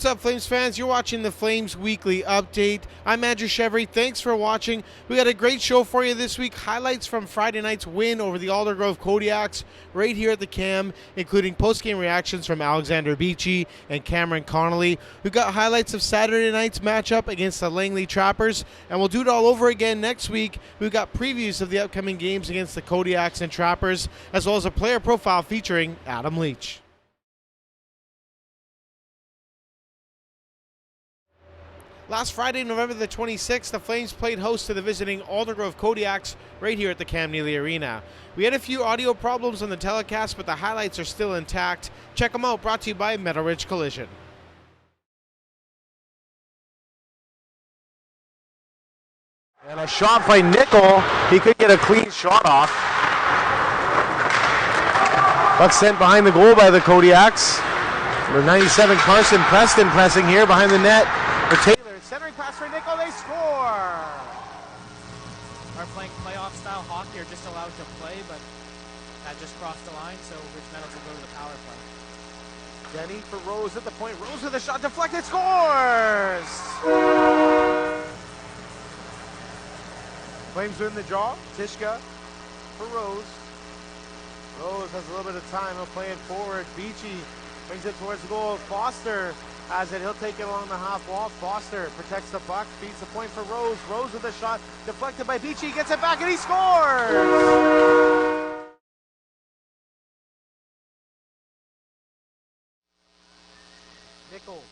What's up, Flames fans? You're watching the Flames Weekly Update. I'm Andrew Chevry. Thanks for watching. We got a great show for you this week. Highlights from Friday night's win over the Aldergrove Kodiaks right here at the Cam, including post-game reactions from Alexander Beechey and Cameron Connolly. We've got highlights of Saturday night's matchup against the Langley Trappers, and we'll do it all over again next week. We've got previews of the upcoming games against the Kodiaks and Trappers, as well as a player profile featuring Adam Leitch. Last Friday, November the 26th, the Flames played host to the visiting Aldergrove Kodiaks right here at the Connolly Arena. We had a few audio problems on the telecast, but the highlights are still intact. Check them out, brought to you by Metal Ridge Collision. And a shot by Nickel. He could get a clean shot off. Puck sent behind the goal by the Kodiaks. Number 97, Carson Preston pressing here behind the net for Taylor. Centering pass for Nickel, they score! Are playing playoff-style hockey, are just allowed to play, but that just crossed the line, so Ridge Metals will go to the power play. Denny for Rose at the point. Rose with a shot deflected, scores! Flames win the draw. Tishka for Rose. Rose has a little bit of time. He'll play it forward. Beechey brings it towards the goal. Foster has it. He'll take it along the half wall. Foster protects the puck. Feeds the point for Rose. Rose with a shot deflected by Beechey. Gets it back and he scores! Nickel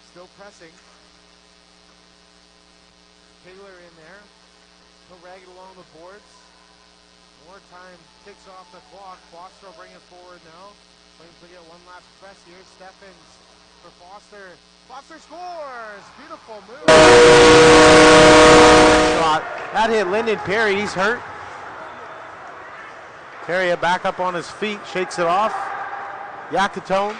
still pressing. Taylor in there. He'll rag it along the boards. More time ticks off the clock. Foster will bring it forward now. Flames will get one last press here. Steffens for Foster. Foster scores! Beautiful move. Shot. That hit Lyndon Perry. He's hurt. Perry back up on his feet. Shakes it off. Yakatone.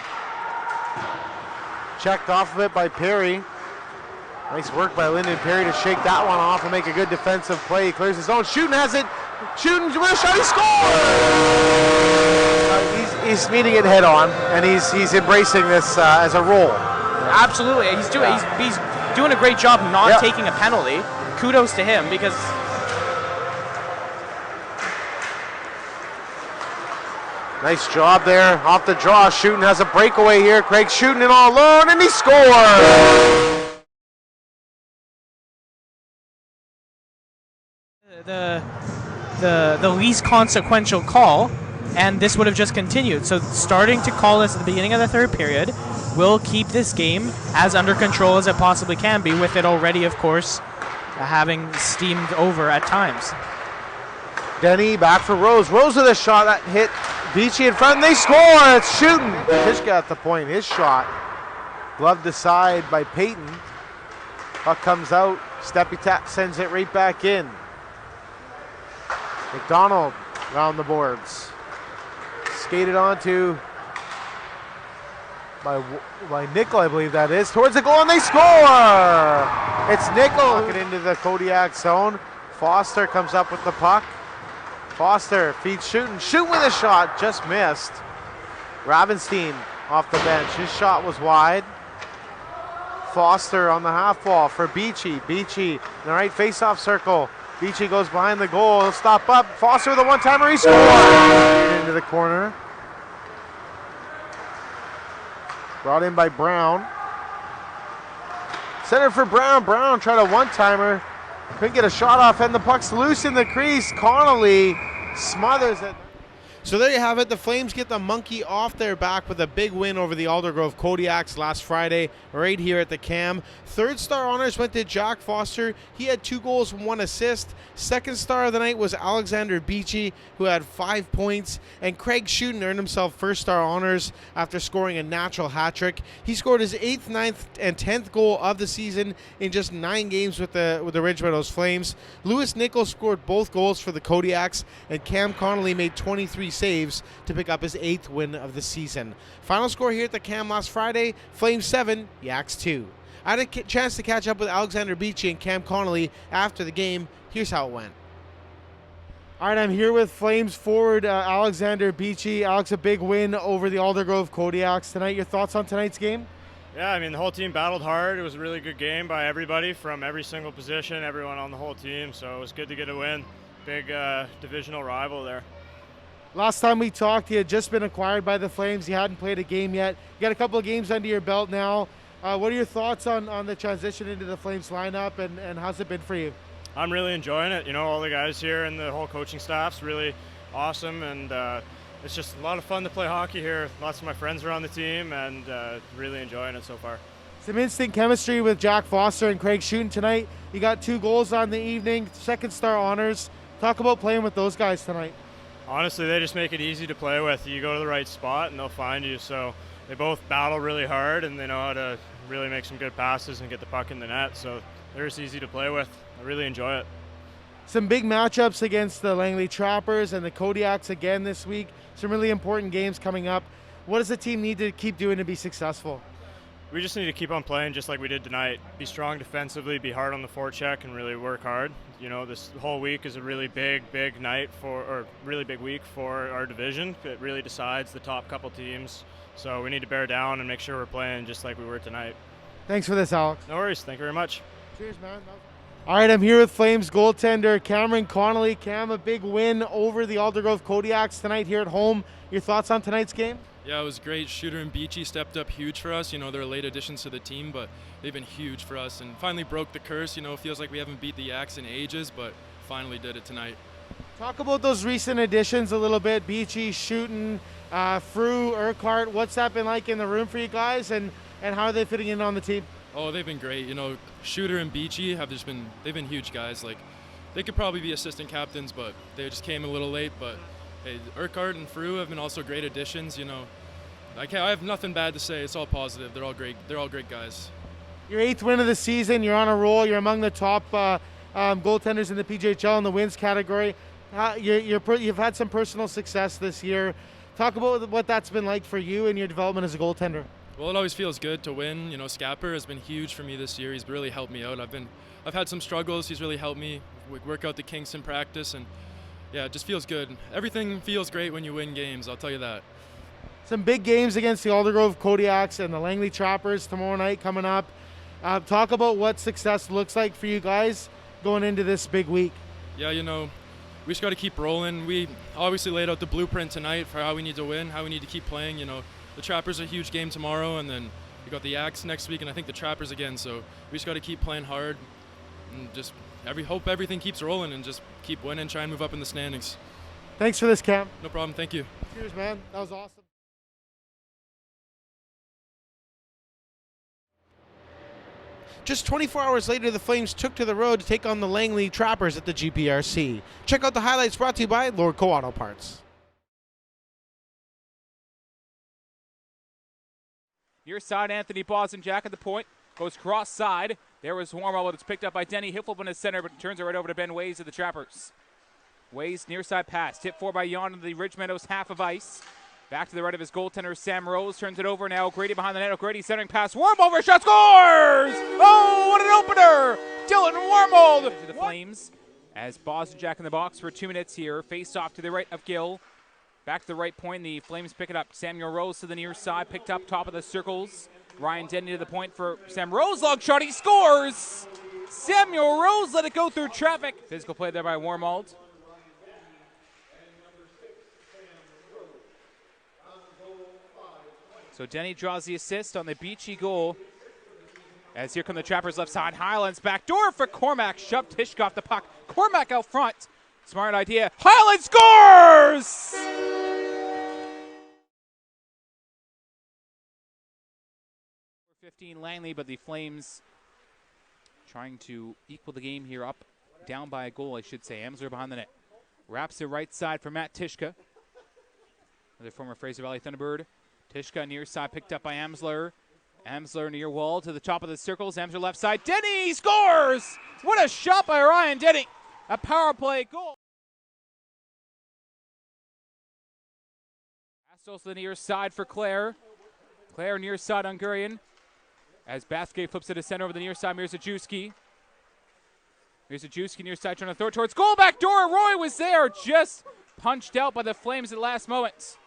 Checked off of it by Perry. Nice work by Lyndon Perry to shake that one off and make a good defensive play. He clears his own. Shooting has it. Shooting with a shot. He scores! He's meeting it head on, and he's embracing this as a role. Absolutely, he's doing a great job not taking a penalty. Kudos to him because nice job there off the draw. Shooting has a breakaway here. Craig shooting it all alone, and he scores. The least consequential call, and this would have just continued. So starting to call this at the beginning of the third period will keep this game as under control as it possibly can be, with it already, of course, having steamed over at times. Denny back for Rose. Rose with a shot that hit Beechey in front, and they score. It's shooting. Tishka at the point. His shot gloved aside by Peyton. Puck comes out. Steppy tap sends it right back in. McDonald around the boards. Skated onto by Nickel, I believe that is. Towards the goal, and they score! It's Nickel who into the Kodiak zone. Foster comes up with the puck. Foster feeds Shooting. Shooting with a shot, just missed. Ravenstein off the bench. His shot was wide. Foster on the half wall for Beechey. Beechey in the right face-off circle. Beechey goes behind the goal. He'll stop up. Foster with a one-timer. He scores! Into the corner. Brought in by Brown. Center for Brown. Brown tried a one-timer. Couldn't get a shot off, and the puck's loose in the crease. Connolly smothers it. So there you have it. The Flames get the monkey off their back with a big win over the Aldergrove Kodiaks last Friday right here at the Cam. Third star honors went to Jack Foster. He had 2 goals and 1 assist. Second star of the night was Alexander Beechey, who had 5 points. And Craig Shooten earned himself first star honors after scoring a natural hat trick. He scored his 8th, 9th, and 10th goal of the season in just 9 games with the Ridge Meadows Flames. Lewis Nichols scored both goals for the Kodiaks, and Cam Connolly made 23 saves to pick up his 8th win of the season. Final score here at the Cam last Friday, Flames 7, Yaks 2. I had a chance to catch up with Alexander Beechey and Cam Connolly after the game. Here's how it went. All right, I'm here with Flames forward Alexander Beechey. Alex, a big win over the Aldergrove Kodiaks tonight. Your thoughts on tonight's game? Yeah, I mean, the whole team battled hard. It was a really good game by everybody from every single position, everyone on the whole team. So it was good to get a win. Big divisional rival there. Last time we talked, you had just been acquired by the Flames. You hadn't played a game yet. You got a couple of games under your belt now. What are your thoughts on the transition into the Flames lineup, and how's it been for you? I'm really enjoying it. You know, all the guys here and the whole coaching staff's really awesome, and it's just a lot of fun to play hockey here. Lots of my friends are on the team, and really enjoying it so far. Some instant chemistry with Jack Foster and Craig Shooten tonight. You got 2 goals on the evening, second star honors. Talk about playing with those guys tonight. Honestly, they just make it easy to play with. You go to the right spot and they'll find you. So they both battle really hard, and they know how to really make some good passes and get the puck in the net. So they're just easy to play with. I really enjoy it. Some big matchups against the Langley Trappers and the Kodiaks again this week. Some really important games coming up. What does the team need to keep doing to be successful? We just need to keep on playing just like we did tonight. Be strong defensively, be hard on the forecheck, and really work hard. You know, this whole week is a really big night or really big week for our division. It really decides the top couple teams. So we need to bear down and make sure we're playing just like we were tonight. Thanks for this, Alex. No worries. Thank you very much. Cheers, man. All right, I'm here with Flames goaltender Cameron Connolly. Cam, a big win over the Aldergrove Kodiaks tonight here at home. Your thoughts on tonight's game? Yeah, it was great. Shooter and Beechey stepped up huge for us. You know, they're late additions to the team, but they've been huge for us and finally broke the curse. You know, it feels like we haven't beat the Yaks in ages, but finally did it tonight. Talk about those recent additions a little bit. Beechey, Shooten, Frew, Urquhart. What's that been like in the room for you guys, and how are they fitting in on the team? Oh, they've been great. You know, Shooter and Beechey they've been huge guys. Like, they could probably be assistant captains, but they just came a little late. But hey, Urquhart and Frew have been also great additions. You know, I have nothing bad to say. It's all positive. They're all great. They're all great guys. Your 8th win of the season. You're on a roll. You're among the top goaltenders in the PJHL in the wins category. You've had some personal success this year. Talk about what that's been like for you and your development as a goaltender. Well, it always feels good to win. You know, Scapper has been huge for me this year. He's really helped me out. I've had some struggles. He's really helped me work out the kinks in practice, and yeah, it just feels good. Everything feels great when you win games, I'll tell you that. Some big games against the Aldergrove Kodiaks and the Langley Trappers tomorrow night coming up. Talk about what success looks like for you guys going into this big week. Yeah, you know, we just got to keep rolling. We obviously laid out the blueprint tonight for how we need to win, how we need to keep playing. You know, the Trappers are a huge game tomorrow, and then we got the Yaks next week, and I think the Trappers again. So we just got to keep playing hard and just hope everything keeps rolling and just keep winning, try and move up in the standings. Thanks for this, Cam. No problem. Thank you. Cheers, man. That was awesome. Just 24 hours later, the Flames took to the road to take on the Langley Trappers at the GPRC. Check out the highlights brought to you by Lordco Auto Parts. Near side, Anthony Bosenjack at the point. Goes cross side. There was Warmel, but it's picked up by Denny Hifflip in the center, but turns it right over to Ben Ways of the Trappers. Ways near side pass. Tip 4 by Jan of the Ridge Meadows, half of ice. Back to the right of his goaltender, Sam Rose. Turns it over now. O'Grady behind the net. O'Grady centering pass. Wormold shot, scores! Oh, what an opener! Dylan Wormold! To the Flames as Bosenjack in the box for 2 minutes here. Face off to the right of Gill. Back to the right point. The Flames pick it up. Samuel Rose to the near side. Picked up top of the circles. Ryan Denny to the point for Sam Rose. Long shot. He scores! Samuel Rose let it go through traffic. Physical play there by Wormold. So Denny draws the assist on the Beechey goal. As here come the Trappers left side. Highlands back door for Cormack. Shoved Tishka off the puck. Cormack out front. Smart idea. Highland scores! 15 Langley, but the Flames trying to equal the game here, up, down by a goal, I should say. Amsler behind the net. Wraps it right side for Matt Tishka. Another former Fraser Valley Thunderbird. Tishka near side picked up by Amsler. Amsler near wall to the top of the circles. Amsler left side. Denny scores! What a shot by Ryan Denny. A power play goal. Bastos to the near side for Claire. Claire near side Hungarian. As Basquet flips it to center over the near side, Mirzajewski. Mirzajewski near side trying to throw it towards goal. Back door. Roy was there. Just punched out by the Flames at the last moment.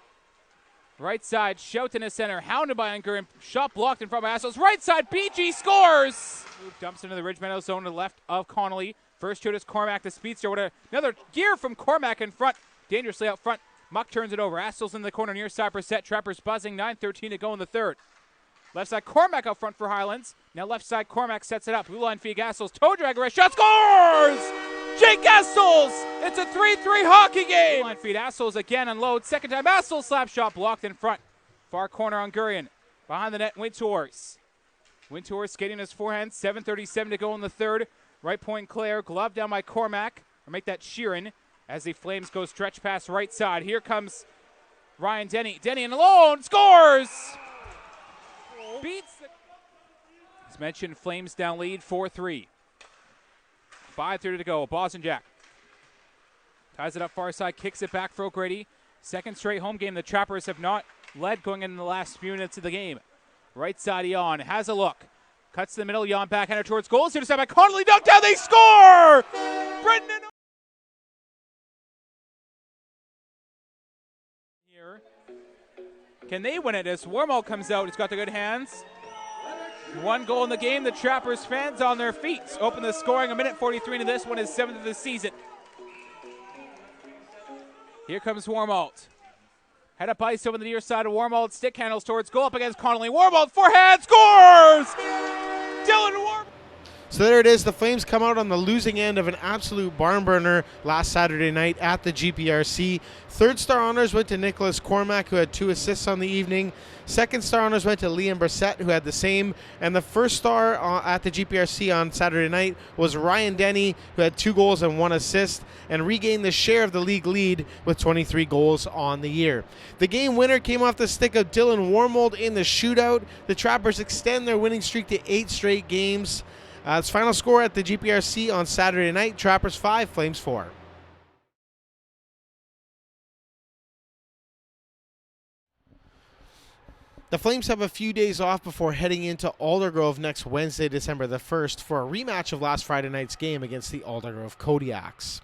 Right side, Shout in the center, hounded by Unger, shot blocked in front by Assels. Right side, Beechey scores! Move dumps into the Ridge Meadow zone to the left of Connolly. First shoot is Cormack, the speedster, with another gear from Cormack in front. Dangerously out front. Muck turns it over. Assels in the corner, near side for set. Trappers buzzing, 9:13 to go in the third. Left side, Cormack out front for Highlands. Now left side, Cormack sets it up. Blue line feed, Assels, toe dragger, shot, scores! Jake Assels! It's a 3-3 hockey game! Blue line feed, Assels again unloads. Second time, Assels slap shot blocked in front. Far corner, Hungarian. Behind the net, Winters. Winters skating his forehand. 7:37 to go in the third. Right point, Claire. Glove down by Cormack. Or make that Sheeran as the Flames go stretch past right side. Here comes Ryan Denny. Denny in alone. Scores! Beats the... As mentioned, Flames down lead 4-3. 5:30 to go. Bosanjak ties it up far side, kicks it back for O'Grady. Second straight home game. The Trappers have not led going into the last few minutes of the game. Right side, Jan has a look. Cuts to the middle, Jan backhander towards goals. Here to step by Connolly, dunked down, they score! Brendan here. Can they win it as Wormald comes out? He's got the good hands. One goal in the game. The Trappers fans on their feet. Open the scoring, a minute 43 into this one, is 7th of the season. Here comes Wormald. Head up ice over the near side of Wormald. Stick handles towards goal, up against Connolly. Wormald forehand scores! Dylan Wormald. So there it is. The Flames come out on the losing end of an absolute barn burner last Saturday night at the GPRC. Third star honors went to Nicholas Cormack, who had 2 assists on the evening. Second star honors went to Liam Brissett, who had the same. And the first star at the GPRC on Saturday night was Ryan Denny, who had 2 goals and 1 assist, and regained the share of the league lead with 23 goals on the year. The game winner came off the stick of Dylan Wormald in the shootout. The Trappers extend their winning streak to 8 straight games. Its final score at the GPRC on Saturday night, Trappers 5, Flames 4. The Flames have a few days off before heading into Aldergrove next Wednesday, December the 1st, for a rematch of last Friday night's game against the Aldergrove Kodiaks.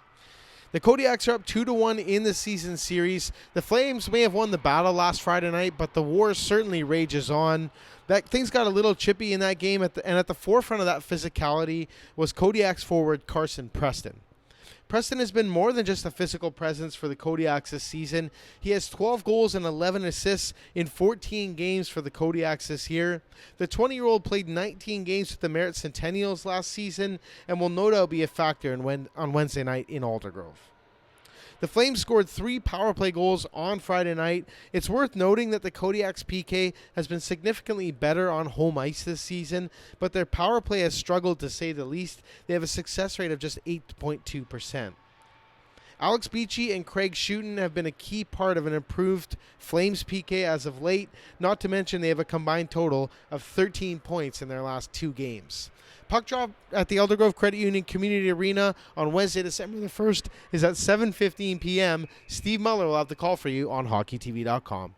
The Kodiaks are up 2-1 in the season series. The Flames may have won the battle last Friday night, but the war certainly rages on. That things got a little chippy in that game, and at the forefront of that physicality was Kodiaks forward Carson Preston. Preston has been more than just a physical presence for the Kodiaks this season. He has 12 goals and 11 assists in 14 games for the Kodiaks this year. The 20-year-old played 19 games with the Merritt Centennials last season and will no doubt be a factor on Wednesday night in Aldergrove. The Flames scored 3 power play goals on Friday night. It's worth noting that the Kodiaks PK has been significantly better on home ice this season, but their power play has struggled to say the least. They have a success rate of just 8.2%. Alex Beechey and Craig Shooten have been a key part of an improved Flames PK as of late, not to mention they have a combined total of 13 points in their last 2 games. Puck drop at the Aldergrove Credit Union Community Arena on Wednesday, December the 1st is at 7:15 p.m. Steve Muller will have the call for you on hockeytv.com.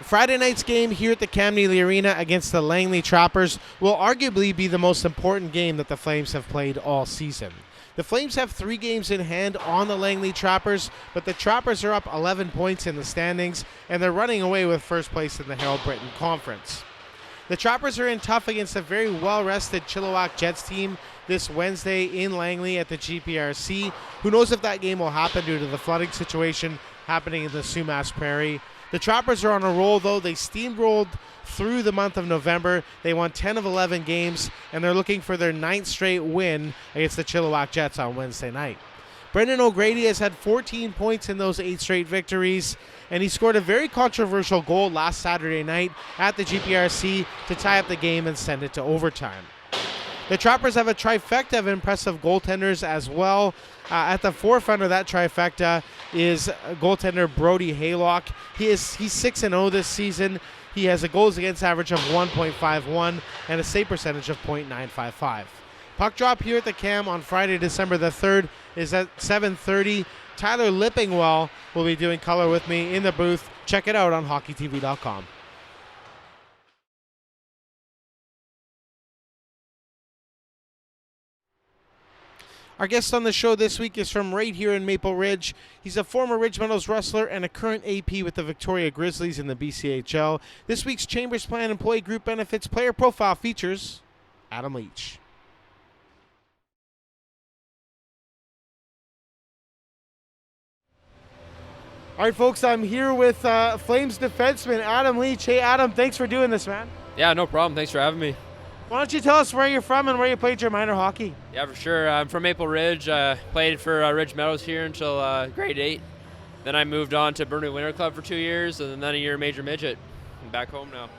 Friday night's game here at the Connolly Arena against the Langley Trappers will arguably be the most important game that the Flames have played all season. The Flames have 3 games in hand on the Langley Trappers, but the Trappers are up 11 points in the standings, and they're running away with first place in the Harold Britton Conference. The Trappers are in tough against a very well-rested Chilliwack Jets team this Wednesday in Langley at the GPRC. Who knows if that game will happen due to the flooding situation happening in the Sumas Prairie. The Trappers are on a roll, though. They steamrolled through the month of November. They won 10 of 11 games, and they're looking for their 9th straight win against the Chilliwack Jets on Wednesday night. Brendan O'Grady has had 14 points in those 8 straight victories, and he scored a very controversial goal last Saturday night at the GPRC to tie up the game and send it to overtime. The Trappers have a trifecta of impressive goaltenders as well. At the forefront of that trifecta is goaltender Brody Haylock. He's 6-0 this season. He has a goals against average of 1.51 and a save percentage of .955. Puck drop here at the Cam on Friday, December the 3rd is at 7:30. Tyler Lippingwell will be doing color with me in the booth. Check it out on hockeytv.com. Our guest on the show this week is from right here in Maple Ridge. He's a former Ridge Meadows wrestler and a current AP with the Victoria Grizzlies in the BCHL. This week's Chambers Plan Employee Group Benefits Player Profile features Adam Leitch. All right, folks, I'm here with Flames defenseman Adam Leitch. Hey, Adam, thanks for doing this, man. Yeah, no problem. Thanks for having me. Why don't you tell us where you're from and where you played your minor hockey? Yeah, for sure. I'm from Maple Ridge. Played for Ridge Meadows here until grade 8. Then I moved on to Burnley Winter Club for 2 years, and then a year Major Midget. I'm back home now.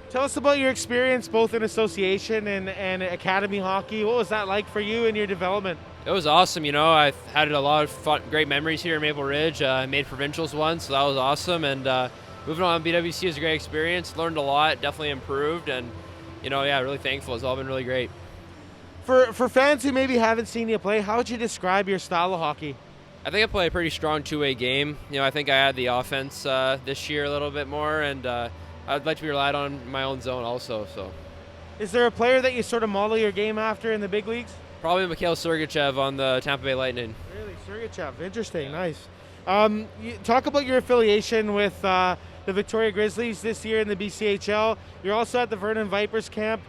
Tell us about your experience both in association and academy hockey. What was that like for you and your development? It was awesome. You know, I had a lot of fun, great memories here in Maple Ridge. I made provincials once, so that was awesome. And moving on to BWC was a great experience. Learned a lot, definitely improved, and you know, yeah, really thankful. It's all been really great. For fans who maybe haven't seen you play, how would you describe your style of hockey? I think I play a pretty strong two-way game. You know, I think I had the offense this year a little bit more, and I'd like to be relied on in my own zone also. So, is there a player that you sort of model your game after in the big leagues? Probably Mikhail Sergachev on the Tampa Bay Lightning. Really, Sergachev, interesting, nice. You talk about your affiliation with the Victoria Grizzlies this year in the BCHL. You're also at the Vernon Vipers camp.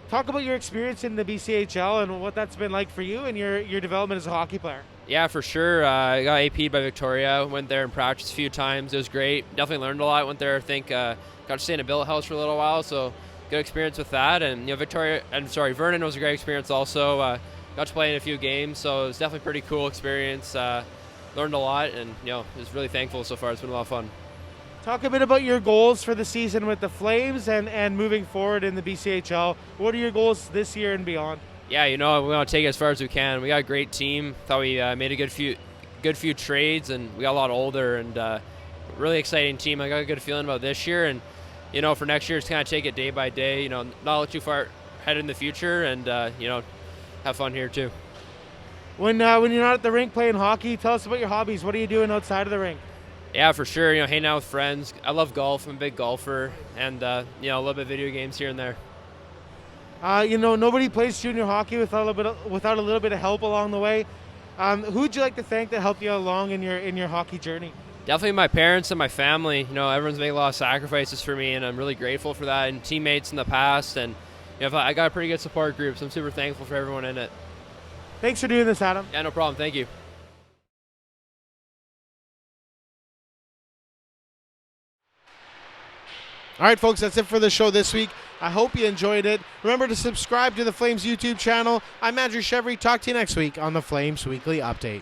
Talk about your experience in the BCHL and what that's been like for you and your development as a hockey player. Yeah, for sure. I got AP'd by Victoria. Went there and practiced a few times. It was great. Definitely learned a lot. Went there, I think, got to stay in a billet house for a little while, so good experience with that. And you know, Vernon was a great experience also. Got to play in a few games, so it was definitely a pretty cool experience. Learned a lot, and you know, was really thankful so far. It's been a lot of fun. Talk a bit about your goals for the season with the Flames and moving forward in the BCHL. What are your goals this year and beyond? Yeah, you know, we want to take it as far as we can. We got a great team. Thought we made a good few trades, and we got a lot older, and really exciting team. I got a good feeling about this year, and you know, for next year, just kind of take it day by day. You know, not look too far ahead in the future, and you know, have fun here too. When you're not at the rink playing hockey, tell us about your hobbies. What are you doing outside of the rink? Yeah, for sure. You know, hanging out with friends. I love golf. I'm a big golfer, and you know, a little bit of video games here and there. You know, nobody plays junior hockey without a little bit of help along the way. Who would you like to thank that helped you along in your hockey journey? Definitely my parents and my family. You know, everyone's made a lot of sacrifices for me, and I'm really grateful for that. And teammates in the past, and you know, I got a pretty good support group, so I'm super thankful for everyone in it. Thanks for doing this, Adam. Yeah, no problem. Thank you. All right, folks, that's it for the show this week. I hope you enjoyed it. Remember to subscribe to the Flames YouTube channel. I'm Andrew Chevry. Talk to you next week on the Flames Weekly Update.